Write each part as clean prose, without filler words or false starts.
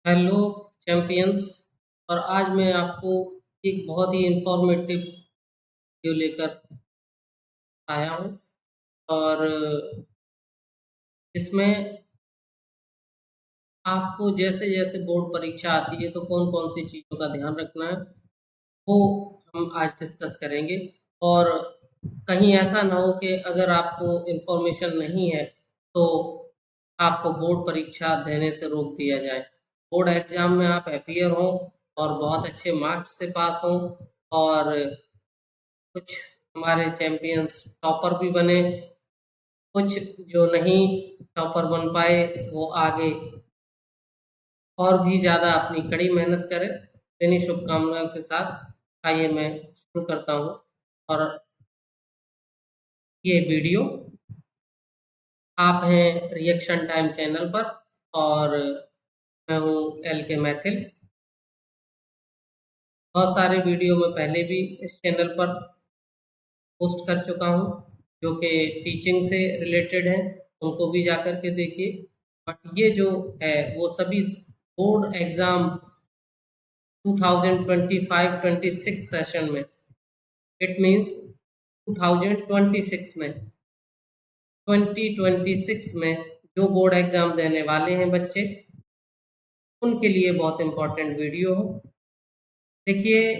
Hello champions. और आज मैं आपको एक बहुत ही इंफॉर्मेटिव वीडियो लेकर आया हूँ। और इसमें आपको जैसे जैसे बोर्ड परीक्षा आती है तो कौन कौन सी चीज़ों का ध्यान रखना है वो हम आज डिस्कस करेंगे। और कहीं ऐसा ना हो कि अगर आपको इन्फॉर्मेशन नहीं है तो आपको बोर्ड परीक्षा देने से रोक दिया जाए। बोर्ड एग्जाम में आप अपीयर हों और बहुत अच्छे मार्क्स से पास हों, और कुछ हमारे चैंपियंस टॉपर भी बने, कुछ जो नहीं टॉपर बन पाए वो आगे और भी ज़्यादा अपनी कड़ी मेहनत करें। इन्हीं शुभकामनाओं के साथ आइए मैं शुरू करता हूँ। और ये वीडियो आप हैं रिएक्शन टाइम चैनल पर, और मैं हूँ एल के मैथिल। बहुत सारे वीडियो मैं पहले भी इस चैनल पर पोस्ट कर चुका हूँ जो कि टीचिंग से रिलेटेड हैं, उनको भी जा कर के देखिए। बट ये जो है वो सभी बोर्ड एग्ज़ाम 2025-26 सेशन में, इट मीन्स 2026 में 2026 में जो बोर्ड एग्ज़ाम देने वाले हैं बच्चे, उनके लिए बहुत इम्पोर्टेंट वीडियो हो। देखिए,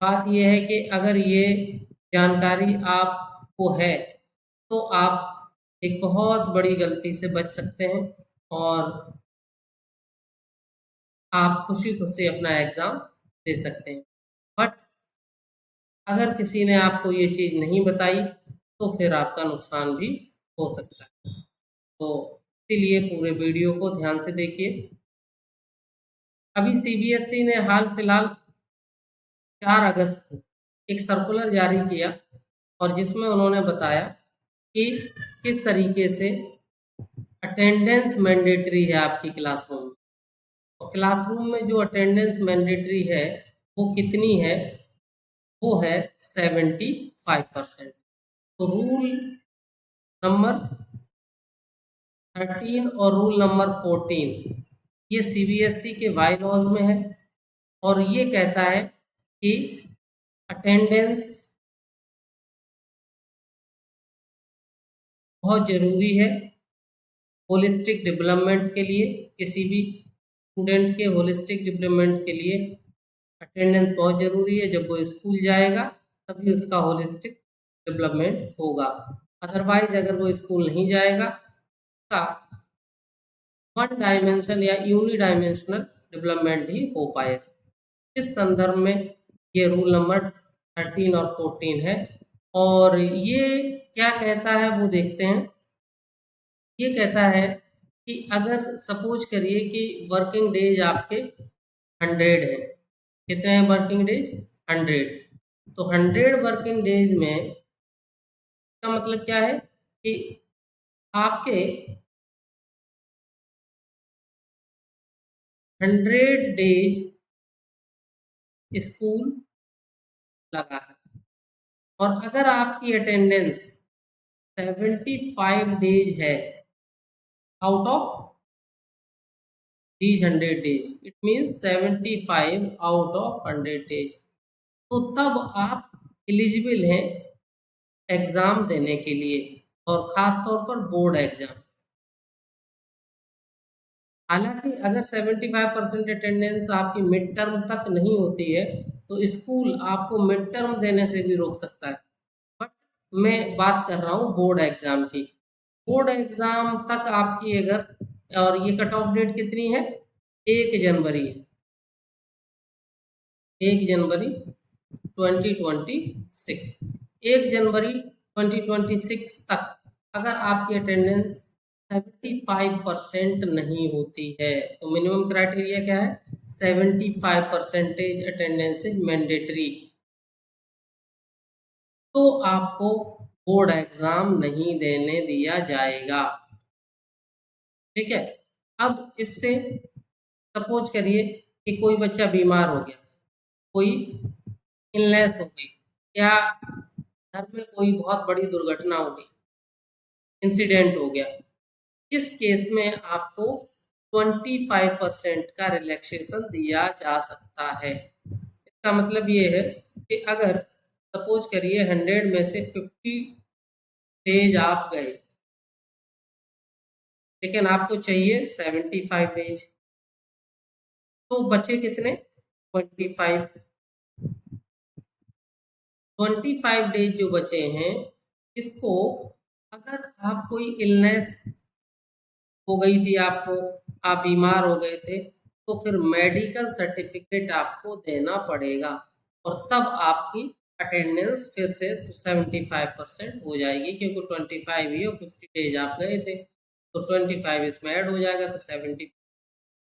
बात यह है कि अगर ये जानकारी आपको है तो आप एक बहुत बड़ी गलती से बच सकते हैं, और आप खुशी खुशी अपना एग्ज़ाम दे सकते हैं। बट अगर किसी ने आपको ये चीज़ नहीं बताई तो फिर आपका नुकसान भी हो सकता है। तो इसीलिए पूरे वीडियो को ध्यान से देखिए। अभी सीबीएसई ने हाल फिलहाल 4 अगस्त को एक सर्कुलर जारी किया, और जिसमें उन्होंने बताया कि किस तरीके से अटेंडेंस मैंडेटरी है आपकी क्लासरूम में। और क्लासरूम में जो अटेंडेंस मैंडेटरी है वो कितनी है? वो है 75%। तो रूल नंबर 13 और रूल नंबर 14 ये सीबीएसई के बाई लॉज में है, और ये कहता है कि अटेंडेंस बहुत ज़रूरी है होलिस्टिक डेवलपमेंट के लिए। किसी भी स्टूडेंट के होलिस्टिक डेवलपमेंट के लिए अटेंडेंस बहुत ज़रूरी है। जब वो स्कूल जाएगा तभी उसका होलिस्टिक डेवलपमेंट होगा। अदरवाइज अगर वो स्कूल नहीं जाएगा का वन डायमेंशन या यूनी डायमेंशनल डेवलपमेंट ही हो पाएगा। इस संदर्भ में ये रूल नंबर 13 और 14 है। और ये क्या कहता है वो देखते हैं। ये कहता है कि अगर सपोज करिए कि वर्किंग डेज आपके 100 है। कितने हैं वर्किंग डेज? 100। तो 100 वर्किंग डेज में का मतलब क्या है कि आपके 100 डेज स्कूल लगा है, और अगर आपकी अटेंडेंस 75 डेज है out of these 100 days, it means 75 out of 100 days, तो तब आप एलिजिबल हैं एग्ज़ाम देने के लिए, और ख़ास तौर पर बोर्ड एग्ज़ाम। हालांकि अगर 75% अटेंडेंस आपकी मिड टर्म तक नहीं होती है तो स्कूल आपको मिड टर्म देने से भी रोक सकता है। बट मैं बात कर रहा हूँ बोर्ड एग्ज़ाम की। बोर्ड एग्ज़ाम तक आपकी अगर, और ये कट ऑफ डेट कितनी है? 1 जनवरी है। 1 जनवरी 2026। 1 जनवरी 2026 तक अगर आपकी अटेंडेंस 75% नहीं होती है तो मिनिमम क्राइटेरिया क्या है? 75% अटेंडेंस इज मैंडेटरी, तो आपको बोर्ड एग्ज़ाम नहीं देने दिया जाएगा। ठीक है। अब इससे सपोज करिए कि कोई बच्चा बीमार हो गया, कोई इलनेस हो गई, या घर में कोई बहुत बड़ी दुर्घटना हो गई, इंसिडेंट हो गया। इस केस में आपको 25% का रिलैक्सेशन दिया जा सकता है। इसका मतलब ये है कि अगर सपोज करिए 100 में से 50 डेज आप गए, लेकिन आपको चाहिए 75 डेज, तो बचे कितने? 25। 25 डेज जो बचे हैं, इसको अगर आप कोई इलनेस हो गई थी आपको, आप बीमार हो गए थे, तो फिर मेडिकल सर्टिफिकेट आपको देना पड़ेगा और तब आपकी अटेंडेंस फिर से 75% हो जाएगी, क्योंकि 25 ही और 50 डेज आप गए थे, तो 25 इसमें ऐड हो जाएगा तो 70।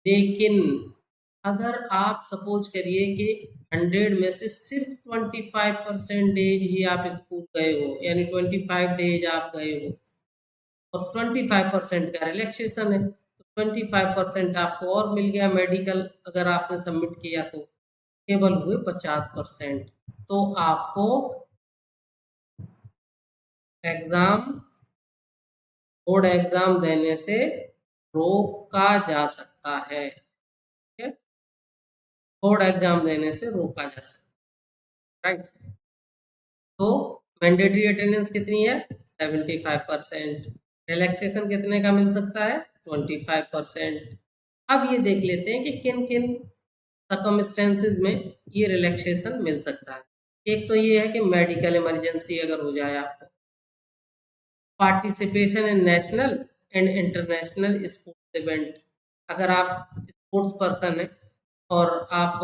लेकिन अगर आप सपोज करिए कि 100 में से सिर्फ 25% डेज ही आप स्कूल गए हो, यानी 25 डेज आप गए हो और 25% का रिलैक्सेशन है, तो 25% आपको और मिल गया मेडिकल, अगर आपने सबमिट किया तो केवल हुए 50%। तो आपको एग्जाम, बोर्ड एग्जाम देने से रोका जा सकता है। ठीक है, बोर्ड एग्जाम देने से रोका जा सकता है, राइट। तो मैंडेटरी अटेंडेंस कितनी है? 75%। रिलैक्सेशन कितने का मिल सकता है? 25%। अब ये देख लेते हैं कि किन किन सर्कमस्टेंसेस में ये रिलैक्सेशन मिल सकता है। एक तो ये है कि मेडिकल इमरजेंसी अगर हो जाए आपको, participation in national and international sports event, अगर आप स्पोर्ट्स पर्सन हैं और आप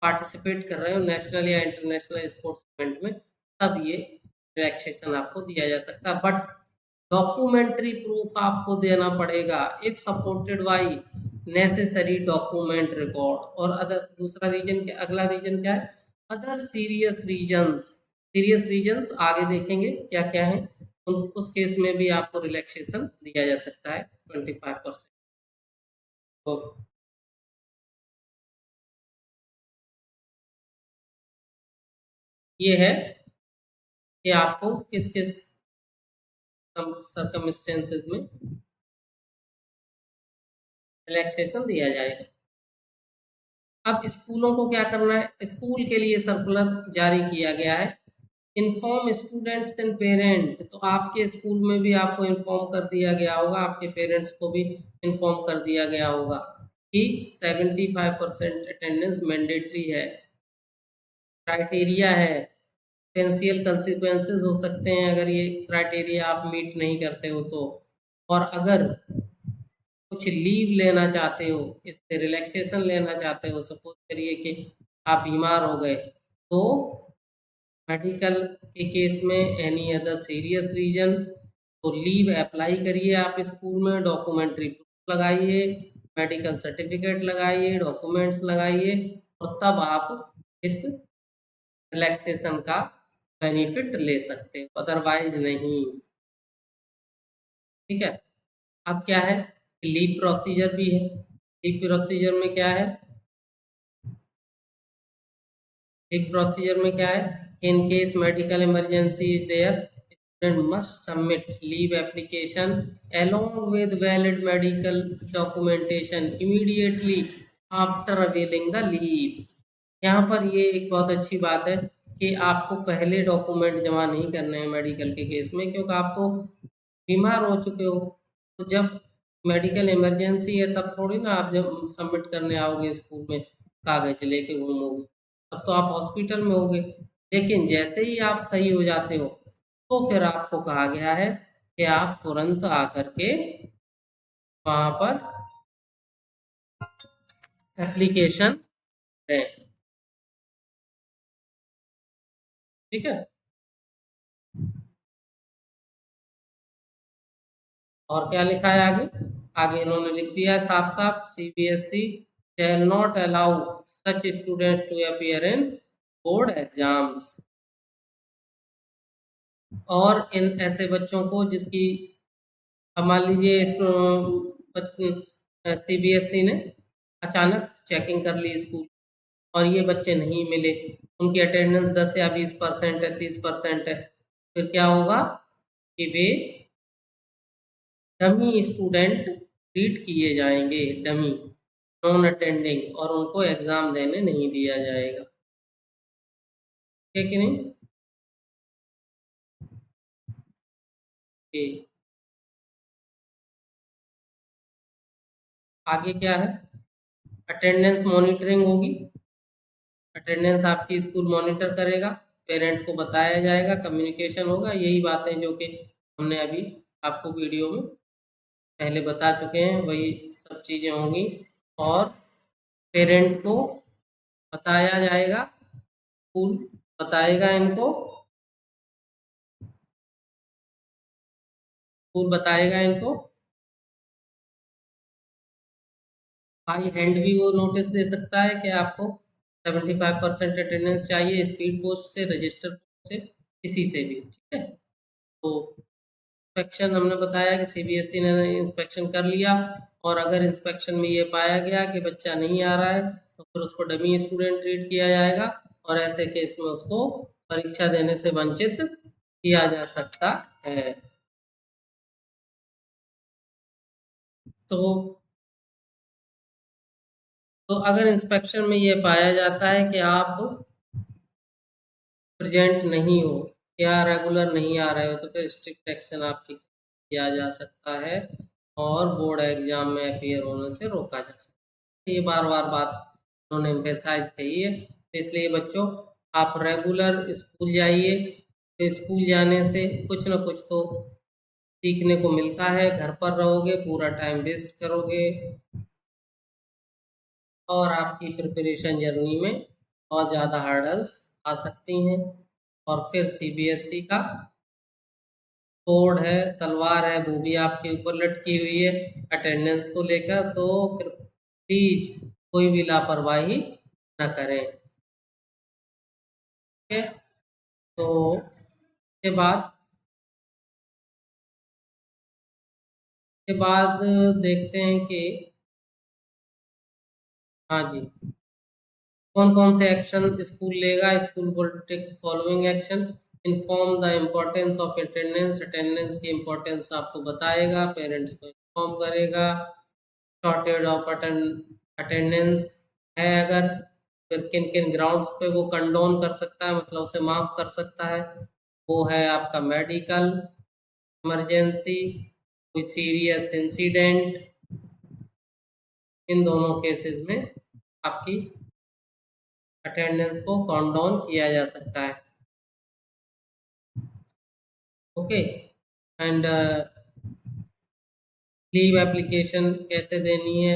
पार्टिसिपेट कर रहे हो नेशनल या इंटरनेशनल स्पोर्ट्स इवेंट में, तब ये रिलैक्सेशन आपको दिया जा सकता है। बट डॉक्यूमेंट्री प्रूफ आपको देना पड़ेगा if supported by necessary document record. और अदर, दूसरा रीजन क्या, अगला रीजन क्या है? Other serious reasons. Serious reasons आगे देखेंगे क्या क्या है, उस केस में भी आपको रिलैक्सेशन दिया जा सकता है 25%। तो ये है कि आपको किस किस सर्कमस्टेंसेस में रिलैक्सेशन दिया जाएगा। अब स्कूलों को क्या करना है? स्कूल के लिए सर्कुलर जारी किया गया है, इन्फॉर्म स्टूडेंट्स एंड पेरेंट। तो आपके स्कूल में भी आपको इन्फॉर्म कर दिया गया होगा, आपके पेरेंट्स को भी इन्फॉर्म कर दिया गया होगा कि 75% अटेंडेंस मैंडेटरी है, क्राइटेरिया है, पोटेंशियल कंसिक्वेंसेस हो सकते हैं अगर ये क्राइटेरिया आप मीट नहीं करते हो तो। और अगर कुछ लीव लेना चाहते हो, इससे रिलैक्सेशन लेना चाहते हो, सपोज करिए कि आप बीमार हो गए, तो मेडिकल के केस में एनी अदर सीरियस रीजन, तो लीव अप्लाई करिए आप स्कूल में, डॉक्यूमेंट्री प्रूफ लगाइए, मेडिकल सर्टिफिकेट लगाइए, डॉक्यूमेंट्स लगाइए, और तब आप इस रिलैक्सेशन का बेनिफिट ले सकते हो, अदरवाइज नहीं। ठीक है, अब क्या है? लीव प्रोसीजर भी है। लीव प्रोसीजर में क्या है? लीव प्रोसीजर में क्या है? In case medical emergency is there, student must submit leave application along with valid medical documentation immediately after availing the leave। यहाँ पर ये एक बहुत अच्छी बात है कि आपको पहले डॉक्यूमेंट जमा नहीं करने हैं मेडिकल के केस में, क्योंकि आप तो बीमार हो चुके हो। तो जब मेडिकल इमरजेंसी है तब थोड़ी ना आप जब सबमिट करने आओगे स्कूल में कागज लेके घूमोगे, तब तो आप हॉस्पिटल में होगे। लेकिन जैसे ही आप सही हो जाते हो, तो फिर आपको कहा गया है कि आप तुरंत आकर के वहाँ पर एप्लीकेशन दें। ठीक है, और क्या लिखा है आगे? आगे इन्होंने लिख दिया है साफ साफ, CBSE shall not allow such students to appear in board exams। और इन ऐसे बच्चों को जिसकी, अब मान लीजिए सीबीएसई ने अचानक चेकिंग कर ली स्कूल और ये बच्चे नहीं मिले, उनकी अटेंडेंस 10 या 20% है, 30% है, फिर क्या होगा कि वे डमी स्टूडेंट ट्रीट किए जाएंगे, डमी नॉन अटेंडिंग, और उनको एग्ज़ाम देने नहीं दिया जाएगा, ठीक है कि नहीं? ये आगे क्या है, अटेंडेंस मॉनिटरिंग होगी, अटेंडेंस आपकी स्कूल मॉनिटर करेगा, पेरेंट को बताया जाएगा, कम्युनिकेशन होगा, यही बातें जो कि हमने अभी आपको वीडियो में पहले बता चुके हैं, वही सब चीज़ें होंगी। और पेरेंट को बताया जाएगा, स्कूल बताएगा इनको, स्कूल बताएगा इनको, बाई हैंड भी वो नोटिस दे सकता है कि आपको 75% अटेंडेंस चाहिए, स्पीड पोस्ट से, रजिस्टर पोस्ट से, किसी से भी, ठीक है। तो इंस्पेक्शन हमने बताया कि सीबीएसई ने इंस्पेक्शन कर लिया, और अगर इंस्पेक्शन में ये पाया गया कि बच्चा नहीं आ रहा है तो फिर उसको डमी स्टूडेंट ट्रीट किया जाएगा, और ऐसे केस में उसको परीक्षा देने से वंचित किया जा सकता है। तो अगर इंस्पेक्शन में ये पाया जाता है कि आप प्रेजेंट नहीं हो या रेगुलर नहीं आ रहे हो, तो फिर स्ट्रिक्ट एक्शन आपकी किया जा सकता है, और बोर्ड एग्जाम में अपीयर होने से रोका जा सकता है। ये बार बार बात उन्होंने एम्फेसाइज कही है, तो इसलिए बच्चों आप रेगुलर स्कूल जाइए, तो स्कूल जाने से कुछ ना कुछ तो सीखने को मिलता है, घर पर रहोगे पूरा टाइम वेस्ट करोगे, और आपकी प्रिपरेशन जर्नी में और ज़्यादा हर्डल्स आ सकती हैं। और फिर सीबीएसई का बोर्ड है, तलवार है, वो भी आपके ऊपर लटकी हुई है अटेंडेंस को लेकर, तो प्लीज कोई भी लापरवाही ना करें, ठीक है। तो के बाद देखते हैं कि हाँ जी, कौन कौन से एक्शन स्कूल लेगा, school will take following action, inform the importance of attendance, attendance की इम्पोर्टेंस आपको बताएगा, पेरेंट्स को इन्फॉर्म करेगा, शॉर्टेज ऑफ अटेंडेंस है अगर, फिर किन किन ग्राउंड्स पे वो कंडोन कर सकता है, मतलब उसे माफ़ कर सकता है, वो है आपका मेडिकल इमरजेंसी, कोई सीरियस इंसिडेंट, इन दोनों केसेस में आपकी अटेंडेंस को कंडोन किया जा सकता है, ओके। एंड लीव एप्लीकेशन कैसे देनी है,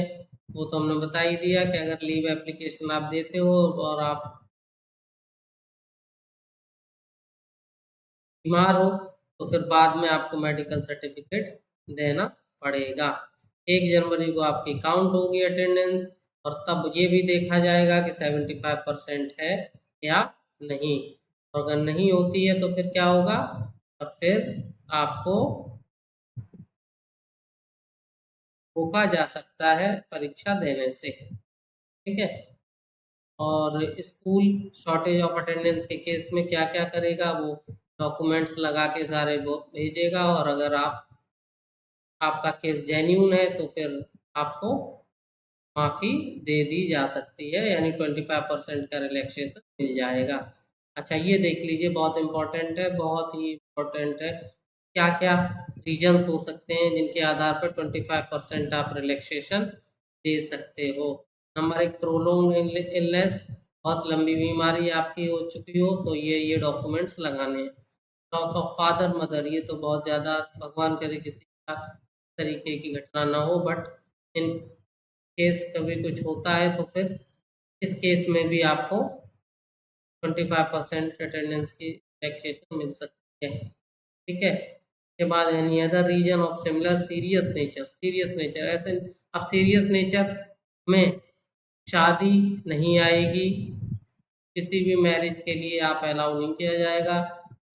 वो तो हमने बता ही दिया कि अगर लीव एप्लीकेशन आप देते हो और आप बीमार हो, तो फिर बाद में आपको मेडिकल सर्टिफिकेट देना पड़ेगा। 1 जनवरी को आपकी काउंट होगी अटेंडेंस, और तब ये भी देखा जाएगा कि 75% है या नहीं, और अगर नहीं होती है तो फिर क्या होगा, और फिर आपको रोका जा सकता है परीक्षा देने से, ठीक है। और स्कूल शॉर्टेज ऑफ अटेंडेंस के केस में क्या क्या करेगा, वो डॉक्यूमेंट्स लगा के सारे वो भेजेगा, और अगर आपका केस जेन्यून है तो फिर आपको माफ़ी दे दी जा सकती है, यानी 25% का रिलैक्सेशन मिल जाएगा। अच्छा, ये देख लीजिए, बहुत इम्पोर्टेंट है, बहुत ही इम्पोर्टेंट है, क्या क्या रीजन्स हो सकते हैं जिनके आधार पर 25% आप रिलैक्सेशन दे सकते हो। नंबर 1, प्रोलोंग इलनेस, बहुत लंबी बीमारी आपकी हो चुकी हो तो ये डॉक्यूमेंट्स लगाने हैं। लॉस ऑफ फादर मदर, ये तो बहुत ज़्यादा, भगवान करे किसी का तरीके की घटना ना हो, बट इन केस कभी कुछ होता है तो फिर इस केस में भी आपको 25% अटेंडेंस की रिलैक्सेशन मिल सकती है, ठीक है। के बाद any other reason of similar serious nature, ऐसे अब सीरियस नेचर में शादी नहीं आएगी, किसी भी मैरिज के लिए आप अलाउ नहीं किया जाएगा,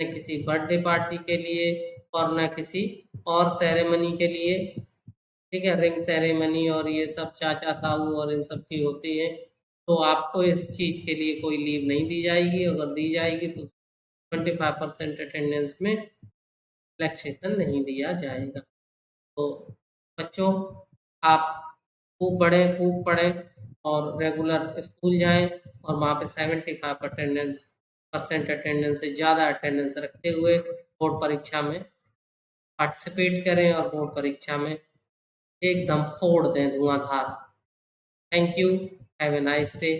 न किसी बर्थडे पार्टी के लिए और न किसी और सेरेमनी के लिए, ठीक है। रिंग सेरेमनी और ये सब चाचा ताऊ और इन सब की होती है, तो आपको इस चीज़ के लिए कोई लीव नहीं दी जाएगी, अगर दी जाएगी तो 25% अटेंडेंस में रिलैक्सेशन नहीं दिया जाएगा। तो बच्चों, आप खूब पढ़ें और रेगुलर स्कूल जाएं और वहाँ पे 75% अटेंडेंस से ज़्यादा अटेंडेंस रखते हुए बोर्ड परीक्षा में पार्टिसिपेट करें और बोर्ड परीक्षा में एकदम फोड़ दें धुआंधार। Thank you. Have a nice day.